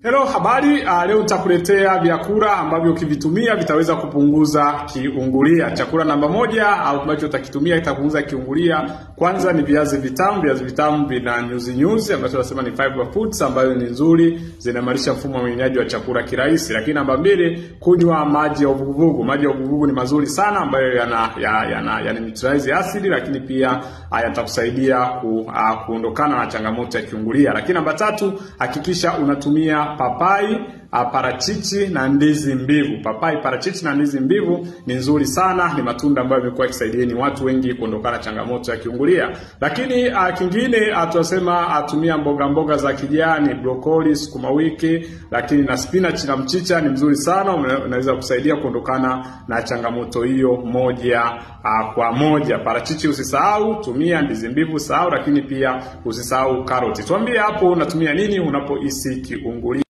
Hello, habari. Leo nitakuletea vyakula ambavyo ukivitumia vitaweza kupunguza kiungulia. Chakula namba moja ambacho utakitumia itapunguza kiungulia. Kwanza ni viazi vitamu. Viazi vitamu vina nyuzi ambazo tunasema ni fiber foods ambayo ni nzuri, zinaimarisha mfumo wa mmeng'enyo wa chakula kirahisi. Lakini namba mbili, kunywa maji ya uvuguvugu. Maji ya uvuguvugu ni mazuri sana ambayo yana neutralize acid, lakini pia yatakusaidia kuondokana na changamoto ya kiungulia. Lakini namba tatu, hakikisha unatumia papai, parachichi na ndizi mbivu. Papai, parachichi na ndizi mbivu ni nzuri sana, ni matunda ambayo yamekuwa yakisaidieni watu wengi kuondokana na changamoto ya kiungulia. Lakini kingine tunasema atumia mboga za kijani, broccoli, sukuma wiki, lakini na spinach na mchicha ni mzuri sana, unaweza kusaidia kuondokana na changamoto hiyo moja kwa moja. Parachichi usisahau, tumia ndizi mbivu usisahau, lakini pia usisahau karoti. Tuambie hapo unatumia nini unapohisi kiungulia.